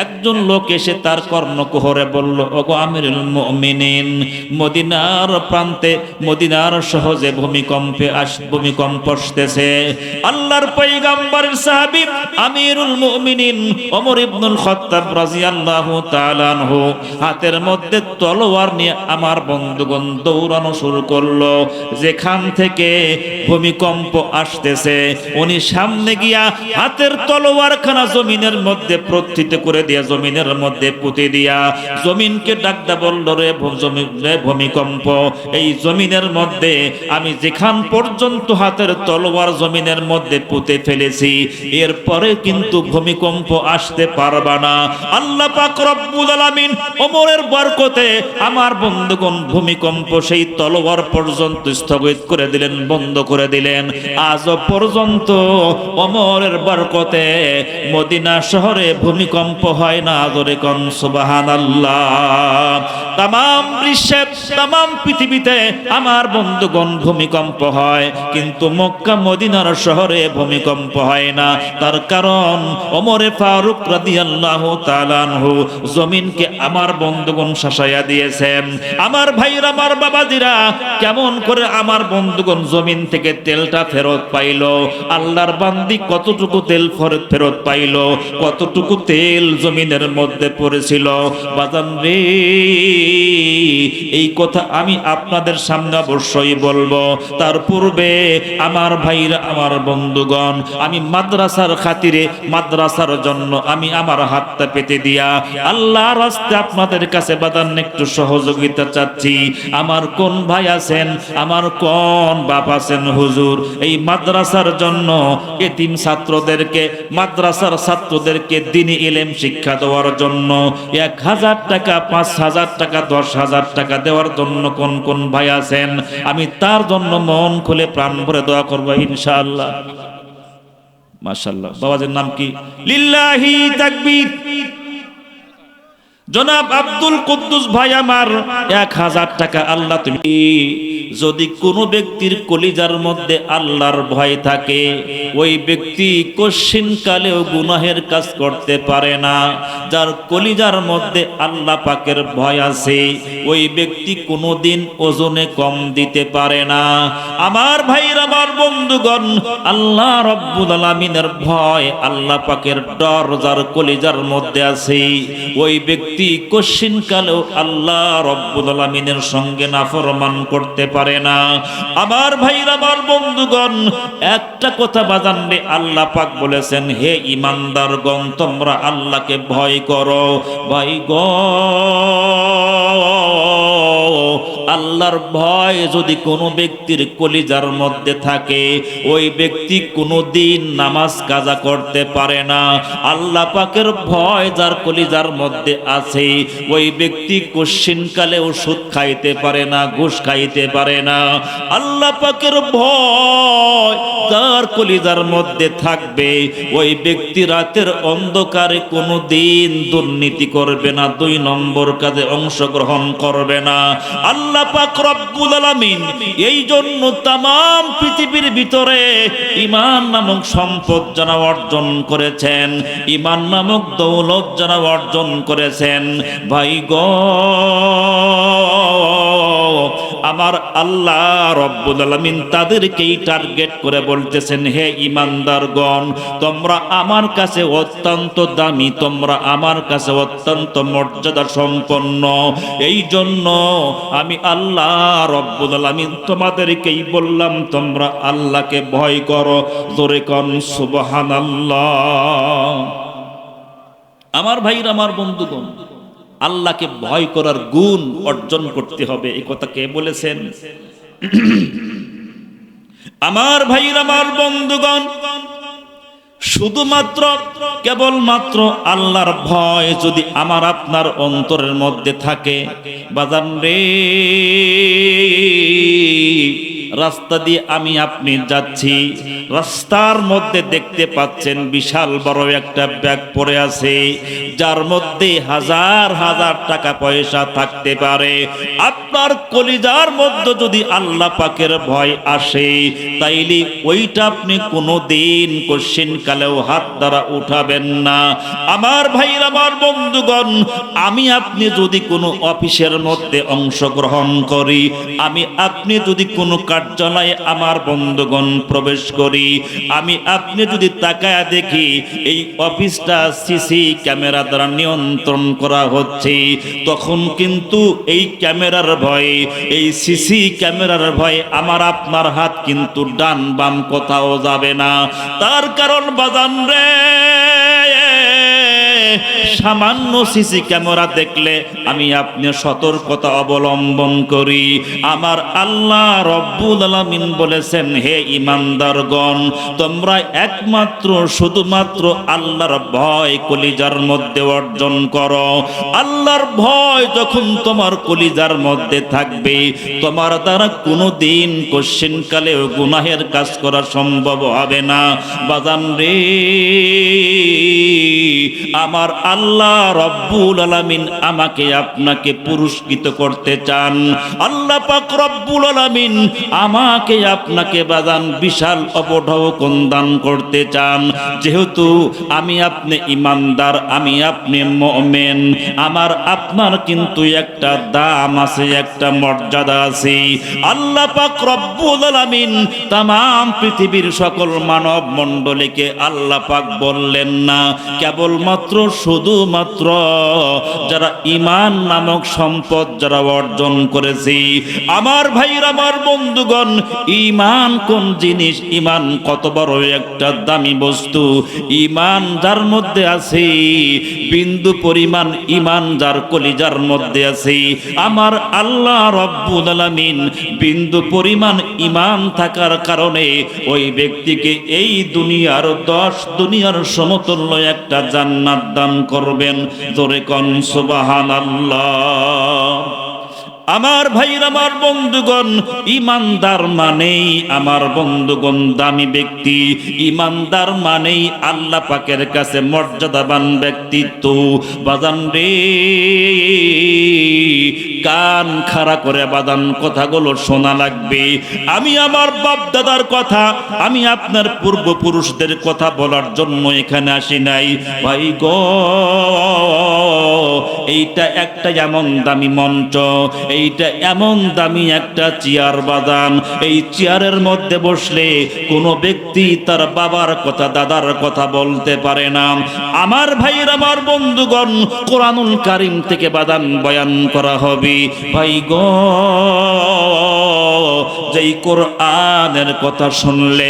একজন লোক এসে তার কর্ণকুহরে বলল, ওগো আমিরুল মুমিনিন, মদিনার প্রান্তে, মদিনার সহজে ভূমিকম্প আসতেছে। আল্লাহর পয়গম্বরের সাহাবী আমিরুল মুমিনিন ওমর ইবনুল খাত্তাব রাদিয়াল্লাহু তাআলা আনহু হাতের মধ্যে তলোয়ার নিয়ে আমার বন্ধুগণ দৌড়ানো শুরু করলো। যেখান থেকে ভূমিকম্প আসতেছে উনি সামনে গিয়া হাতের তলোয়ারখানা জমিনের মধ্যে প্রথিত করে দিয়া, জমিনের মধ্যে পুঁতে দিয়া জমিনকে ডাকদা বলল, রে ভূমিকম্প, এই জমিনের মধ্যে আমি যেখান পর্যন্ত হাতের তলোয়ার জমিনের মধ্যে পুঁতে ফেলেছি এরপরে কিন্তু ভূমিকম্প আসতে পারবা না। আল্লাহ পাক রব্বুল আলামিন ওমরের বরকতে আমার বন্ধুগণ ভূমিকম্প সেই তলোয়ার পর্যন্ত স্থগিত করে দিলেন, বন্ধ করে দিলেন। আজও পর্যন্ত ওমরের বরকতে মদিনা শহরে ভূমিকম্প হয় না। আদরে কোন সুবহানাল্লাহ। তামাম বিশ্বে, তামাম পৃথিবীতে আমার বন্ধুগণ ভূমিকম্প হয়, কিন্তু মক্কা মদিনার শহরে ভূমিকম্প হয় না। তার কারণ ওমরে ফারুক রাদিয়াল্লাহু তাআলা আনহু জমিনকে আমার বন্ধুগণ শাসাইয়া দিয়েছেন। আমার ভাইরা, আমার বাবাজিরা, কেমন করে আমার বন্ধুগণ জমিন থেকে তেলটা ফেরত পাইলো? আল্লাহর বান্দি কতটুকু তেল ফেরত পাইলো? কতটুকু তেল জমিনের মধ্যে পড়েছিল? বাজান রে, এই কথা আমি আপনাদের সামনে অবশ্যই বলবো। তার পূর্বে আমার ভাইরা, আমার বন্ধুগণ, আমি মাদ্রাসার খাতিরে, মাদ্রাসার জন্য আমি আমার হাতটা পেতে দিয়া আল্লাহর রাস্তায় আপনাদের কাছে বাদান একটু সহযোগিতা চাচ্ছি। আমার কোন ভাই আছেন, আমার কোন বাপ আছেন হুজুর, এই মাদ্রাসার জন্য এতিম ছাত্রদেরকে, মাদ্রাসার ছাত্রদেরকে দ্বীনি ইলম শিক্ষা দেওয়ার জন্য 1000 টাকা, 5000 টাকা, 10,000 টাকা দেওয়ার জন্য কোন কোন ভাই আছেন? আমি তার জন্য মন খুলে প্রাণ ভরে দোয়া করবো ইনশাআল্লাহ। মাশাআল্লাহ। বাবাজির নাম কি? লিল্লাহি তাকবীর। জনাব আব্দুল কুদ্দুস ভাই আমার 1000 টাকা। আল্লাহ, তুমি যদি কোনো ব্যক্তির কলিজার মধ্যে আল্লাহর ভয় থাকে, ওই ব্যক্তি কশিন কালেও গুনাহের কাজ করতে পারে না। যার কলিজার মধ্যে আল্লাহ পাকের ভয় আছে, ওই ব্যক্তি কোনোদিন ওজনে কম দিতে পারে না। আমার ভাইরা, আমার বন্ধুগণ, আল্লাহ রব্বুল আলামিনের ভয়, আল্লাহ পাকের ডর যার কলিজার মধ্যে আছে, ওই ব্যক্তি কশিন কালেও আল্লাহ রব্বুল আলামিনের সঙ্গে নাফরমান করতে পারে না। আমার ভাইরা, আমার বন্ধুগণ, একটা কথা বাজানলে আল্লাহ পাক বলেছেন, হে ঈমানদারগণ, তোমরা আল্লাহকে ভয় করো। ভাই গো, আল্লাহর ভয় যদি কোনো ব্যক্তির কলিজার মধ্যে থাকে, ওই ব্যক্তি কোনোদিন নামাজ কাজা করতে পারে না। আল্লাহ পাকের ভয় যার কলিজার মধ্যে আছে, ওই ব্যক্তি কশিনকালেও সুদ খাইতে পারে না, ঘুষ খাইতে পারে না। আল্লাহ পাকের ভয় যার কলিজার মধ্যে থাকবে, ওই ব্যক্তি রাতের অন্ধকারে কোনোদিন দুর্নীতি করবে না, 2 নম্বর কাজে অংশগ্রহণ করবে না। আল্লাহ পাক রব্বুল আলামিন এই জন্য তামাম পৃথিবীর ভিতরে ঈমান নামক সম্পদ যারা অর্জন করেছেন, ঈমান নামক দৌলত যারা অর্জন করেছেন, ভাই গো, আমার আল্লাহ রব্বুল আলামিন তাদেরকেই টার্গেট করে বলতেছেন, হে ঈমানদারগণ, তোমরা আমার কাছে অত্যন্ত দামি, তোমরা আমার কাছে অত্যন্ত মর্যাদা সম্পন্ন। এই জন্য আমি আল্লাহ রব্বুল আলামিন তোমাদেরকেই বললাম, তোমরা আল্লাহকে ভয় করো। জোরে কোন সুবহানাল্লাহ। আমার ভাইরা, আমার বন্ধুগণ, আল্লাহকে ভয় করার গুণ অর্জন করতে হবে। এই কথা কে বলেছেন? আমার ভাইরা, আমার বন্ধুগণ, শুধুমাত্র কেবলমাত্র আল্লাহর ভয় যদি আমার আপনার অন্তরের মধ্যে থাকে, বাজান রে, রাস্তা দিয়ে আমি আপনি যাচ্ছি, রাস্তার মধ্যে দেখতে পাচ্ছেন বিশাল বড় একটা ব্যাগ পড়ে আছে, যার মধ্যে হাজার হাজার টাকা পয়সা থাকতে পারে। আপনার কলিজার মধ্যে যদি আল্লাহ পাকের ভয় আসে, তাইলে ওইটা আপনি কোনোদিন কোশ্চিন কালেও হাত দ্বারা উঠাবেন না। আমার ভাইরা, আমার বন্ধুগণ, আমি আপনি যদি কোনো অফিসের মধ্যে অংশগ্রহণ করি, আমি আপনি যদি কোনো কার্যালয়ে আমার বন্ধুগণ প্রবেশ করি, আমি আপনি যদি তাকায়া দেখি এই অফিসটা সিসি ক্যামেরা দ্বারা নিয়ন্ত্রণ করা হচ্ছে, তখন কিন্তু এই ক্যামেরার ভয়ে, এই সিসি ক্যামেরার ভয়ে আমার আপনার হাত কিন্তু ডান বাম কোথাও যাবে না। তার কারণ বাজান রে, সামান্য সিসি ক্যামেরা দেখলে আমি আপনি সতর্কতা অবলম্বন করি। আমার আল্লাহ রব্বুল আলামিন বলেছেন, হে ঈমানদারগণ, তোমরা একমাত্র শুধুমাত্র আল্লাহর ভয় কলিজার মধ্যে অর্জন করো। আল্লাহর ভয় যখন তোমার কলিজার মধ্যে থাকবে, তোমার দ্বারা কোনোদিন কোশ্চিন কালেও গুনাহের কাজ করা সম্ভব হবে না। বাজান রে, আমার আল্লাহ রব্বুল আলামিন আমাকে আপনাকে পুরস্কৃত করতে চান। আল্লাহ পাক রব্বুল আলামিন আমাকে আপনাকে বাজান বিশাল অবঢৌকন দান করতে চান। যেহেতু আমি আপনি ঈমানদার, আমি আপনি মুমিন, আমার আপনার কিন্তু একটা দাম আছে, একটা মর্যাদা আছে। আল্লাহ পাক রব্বুল আলামিন তামাম পৃথিবীর সকল মানব মণ্ডলীকে আল্লাহ পাক বললেন না কেবলমাত্র শুধুমাত্র যারা ঈমান নামক সম্পদ যারা অর্জন করেছে। আমার ভাইরা, আমার বন্ধুগণ, ঈমান কোন জিনিস, ঈমান কত বড় একটা দামি বস্তু। ঈমান যার মধ্যে আছে, বিন্দু পরিমাণ ঈমান যার কলিজার মধ্যে আছে, আমার আল্লাহ রব্বুল আলামিন বিন্দু পরিমাণ ঈমান থাকার কারণে ওই ব্যক্তিকে এই দুনিয়ার 10 দুনিয়ার সমতুল্য একটা জান্নাত দান করবেন। জোরে কোন সুবহানাল্লাহ। আমার ভাইরা, আমার বন্ধুগণ, ঈমানদার মানেই আমার বন্ধুগণ দামি ব্যক্তি। ঈমানদার মানেই আল্লাহ পাকের কাছে মর্যাদাবান ব্যক্তিত্ব। বাজান রে, কান খাড়া করে বাদান কথাগুলো শোনা লাগবে। আমি আমার বাপ দাদার কথা, আমি আপনার পূর্বপুরুষদের কথা বলার জন্য এখানে আসি নাই ভাই গো। এইটা একটা এমন দামি মঞ্চ, এইটা এমন দামি একটা চেয়ার বাদান। এই চেয়ারের মধ্যে বসলে কোনো ব্যক্তি তার বাবার কথা, দাদার কথা বলতে পারে না। আমার ভাইয়ের, আমার বন্ধুগণ, কোরআনুল কারীম থেকে বাদান বয়ান করা হবে। ভাই গো, যেই কোরআনের কথা শুনলে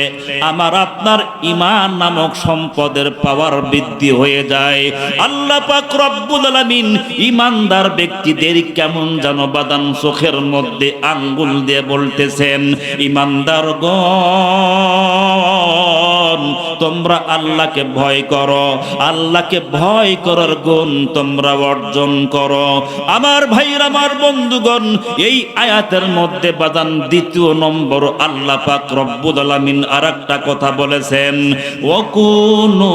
আমার আপনার ঈমান নামক সম্পদের পাওয়ার বৃদ্ধি হয়ে যায়। আল্লাহ পাক রব্বুল আলামিন ঈমানদার ব্যক্তিদের কেমন যেন বাদান চোখের মধ্যে আঙ্গুল দিয়ে বলতেছেন, ঈমানদারগণ, তোমরা আল্লাহকে ভয় করো, আল্লাহকে ভয় করার গুণ তোমরা অর্জন করো। আমার ভাইরা, আমার বন্ধুগণ, এই আয়াতের মধ্যে বাদান দ্বিতীয় নম্বর আল্লাহ পাক রব্বুল আলামিন আরেকটা কথা বলেছেন, ওয়াকুনু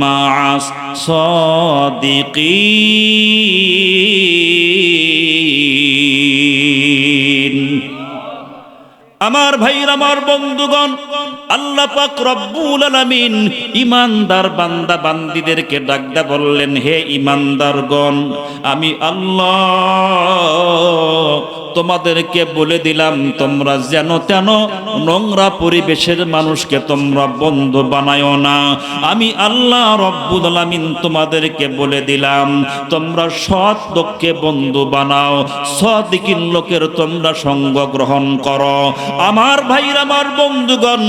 মা'আস সাদিকিন। আমার ভাইরা, আমার বন্ধুগণ, আল্লাহ পাক রব্বুল আলামিন ঈমানদার বান্দা বান্দীদেরকে ডাকতে বললেন, হে ঈমানদারগণ, আমি আল্লাহ তোমাদেরকে বলে দিলাম, তোমরা যেন তেন নোংরা পরিবেশের মানুষকে তোমরা বন্ধু বানায়ো না। আমি আল্লাহ রব্বুল আলামিন তোমাদেরকে বলে দিলাম, তোমরা সৎ লোককে বন্ধু বানাও, সাদিকিন লোকের তোমরা সঙ্গ গ্রহণ করো। আমার ভাইরা, আমার বন্ধুগণ,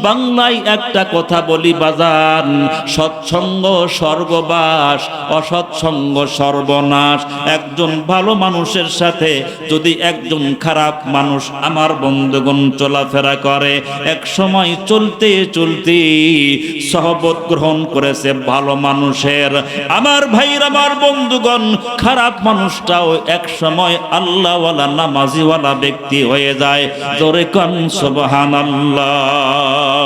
বাংলায় একটা কথা বলি বাজান, সৎসঙ্গ স্বর্গবাস, অসৎসঙ্গ সর্বনাশ। একজন ভালো মানুষের সাথে যদি একজন খারাপ মানুষ আমার বন্ধুগণ চলাফেরা করে, এক সময় চলতে চলতে সহবত গ্রহণ করেছে ভালো মানুষের। আমার ভাইরা, আমার বন্ধুগণ, খারাপ মানুষটাও এক সময় আল্লাহওয়ালা নামাজিওয়ালা ব্যক্তি হয়ে যায়। জোরে কোন সুবহানাল্লাহ।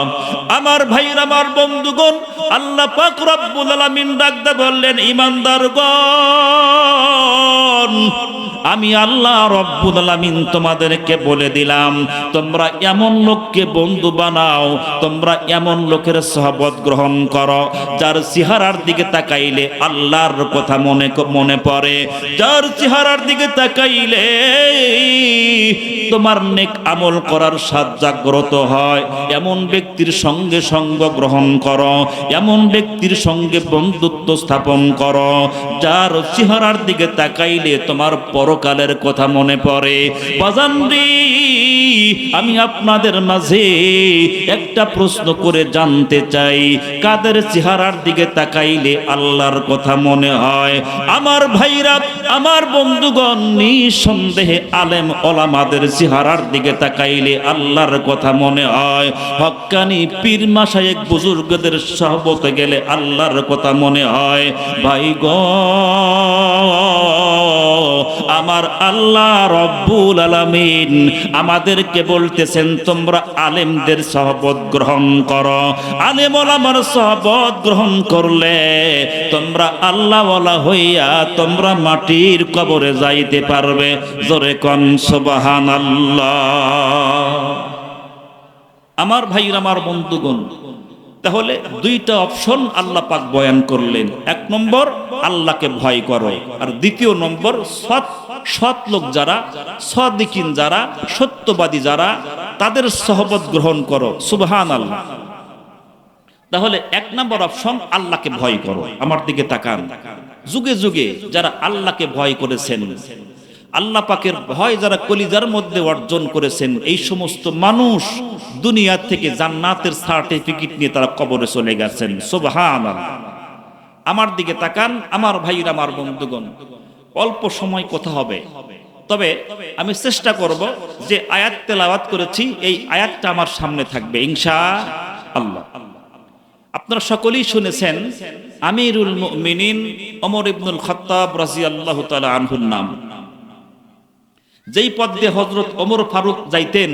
আমার ভাইরা, আমার বন্ধুগণ, আল্লাহ পাক রব্বুল আলামিন ডাকতে বললেন, ঈমানদারগণ, আমি আল্লাহ রব্বুল আলামিন তোমাদেরকে বলে দিলাম, তোমরা এমন লোককে বন্ধু বানাও, তোমরা এমন লোকের সহবত গ্রহণ করো যার চেহারার দিকে তাকাইলে আল্লাহর কথা মনে পড়ে, যার চেহারার দিকে তাকাইলে তোমার নেক আমল করার স্বাদ জাগ্রত হয়। এমন ব্যক্তির সঙ্গে সঙ্গ গ্রহণ করো, এমন ব্যক্তির সঙ্গে বন্ধুত্ব স্থাপন করো যার চেহারার দিকে তাকাইলে তোমার পরকালের কথা মনে পড়ে। বাজান রে, আমি আপনাদের মাঝে একটা প্রশ্ন করে জানতে চাই, কাদের চেহারার দিকে তাকাইলে আল্লাহর কথা মনে হয়? আমার ভাইরা, আমার বন্ধুগণ, নিঃসন্দেহে আলেম ওলামাদের চেহারার দিকে তাকাইলে আল্লাহর কথা মনে হয়। হক্কানি পীর মাশায়েখ বুজুর্গদের সহবতে গেলে আল্লাহর কথা মনে হয়। ভাই গো, আমার আল্লাহ রব্বুল আলামিন আমাদেরকে বলতেছেন, তোমরা আলেমদের সহবত গ্রহণ করো। আলেম ওলামার সহবত গ্রহণ করলে তোমরা আল্লাহওয়ালা হইয়া তোমরা মাটির কবরে যাইতে পারবে। জোরে কোন সুবহানাল্লাহ। আমার ভাইরা, আমার বন্ধুগণ, তাহলে দুইটা অপশন আল্লাহ পাক বয়ান করলেন। এক নম্বর, আল্লাহকে ভয় করো, আর দ্বিতীয় নম্বর, সৎ লোক যারা, সাদিকিন যারা, সত্যবাদী যারা, তাদের সহবত গ্রহণ করো। সুবহানাল্লাহ। তাহলে এক নম্বর অপশন, আল্লাহকে ভয় করো। আমার দিকে তাকান, যুগে যুগে যারা আল্লাহকে ভয় করেছেন, আল্লাহ পাকের ভয় যারা কলিজার মধ্যে অর্জন করেছেন, এই সমস্ত মানুষ দুনিয়া থেকে জান্নাতের সার্টিফিকেট নিয়ে তারা কবরে চলে গেছেন। সুবহানাল্লাহ। আমার দিকে তাকান, আমার ভাইরা, আমার বন্ধুগণ, অল্প সময় কথা হবে, তবে আমি চেষ্টা করব যে আয়াত তেলাওয়াত করেছি এই আয়াতটা আমার সামনে থাকবে ইনশাআল্লাহ। আপনারা সকলেই শুনেছেন আমিরুল মুমিনিন ওমর ইবনুল খাত্তাব রাদিয়াল্লাহু তাআলা আনহুর নাম। যেই পথ দিয়ে হযরত ওমর ফারুক যাইতেন,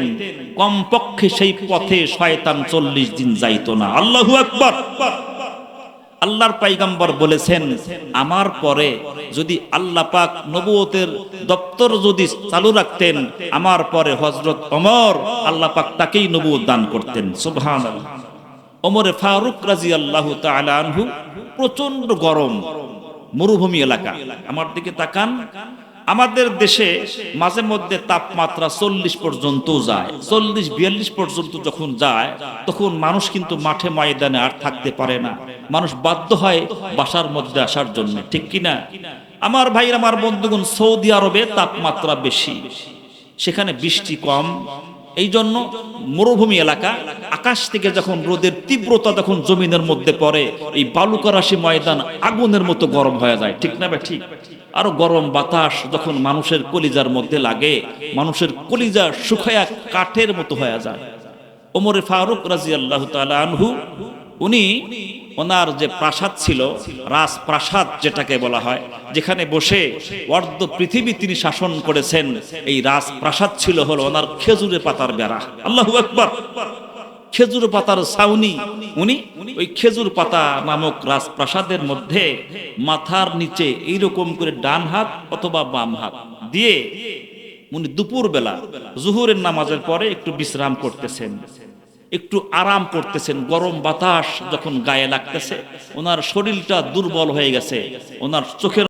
কমপক্ষে সেই পথে শয়তান 40 দিন যাইতো না। আল্লাহু আকবার। আল্লাহর পয়গম্বর বলেছেন, আমার পরে যদি আল্লাহ পাক নবুয়তের দপ্তর যদি চালু রাখতেন, আমার পরে হযরত ওমর, আল্লাহ পাক তাকেই নবুয়ত দান করতেন। সুবহানাল্লাহ। ওমরে ফারুক রাদিয়াল্লাহু তাআলা আনহু, প্রচন্ড গরম মরুভূমি এলাকা। আমার দিকে তাকান, আমাদের দেশে মাঝে মধ্যে তাপমাত্রা 40 পর্যন্ত যায়, 40-42 পর্যন্ত যখন যায়, তখন মানুষ কিন্তু মাঠে ময়দানে আর থাকতে পারে না, মানুষ বাধ্য হয় বাসার মধ্যে আসার জন্য, ঠিক কিনা? আমার ভাইরা, আমার বন্ধুগণ, সৌদি আরবে তাপমাত্রা বেশি, সেখানে বৃষ্টি কম, এই জন্য মরুভূমি এলাকা, আকাশ থেকে যখন রোদের তীব্রতা যখন জমিনের মধ্যে পড়ে, এই বালুকারাশি ময়দান আগুনের মতো গরম হয়ে যায়, ঠিক না ভাই? ঠিক। আরো গরম বাতাস যখন মানুষের কলিজার মধ্যে লাগে, মানুষের কলিজা শুকায়া কাঠের মতো হয়ে যায়। ওমরে ফারুক রাদিয়াল্লাহু তাআলা আনহু, উনি ওনার যে প্রাসাদ ছিল, রাজপ্রাসাদ যেটাকে বলা হয়, যেখানে বসে অর্ধ পৃথিবী তিনি শাসন করেছেন, এই রাজপ্রাসাদ ছিল হলো ওনার খেজুরের পাতার বেড়া। আল্লাহু আকবার। খেজুর পাতার ছাউনি, উনি ওই খেজুর পাতা নামক রাজপ্রাসাদের মধ্যে মাথার নিচে এইরকম করে ডান হাত অথবা বাম হাত দিয়ে উনি দুপুর বেলা জুহুরের নামাজের পরে একটু বিশ্রাম করতেছেন, একটু আরাম করতেছেন। গরম বাতাস যখন গায়ে লাগতেছে, ওনার শরীরটা দুর্বল হয়ে গেছে, ওনার চোখের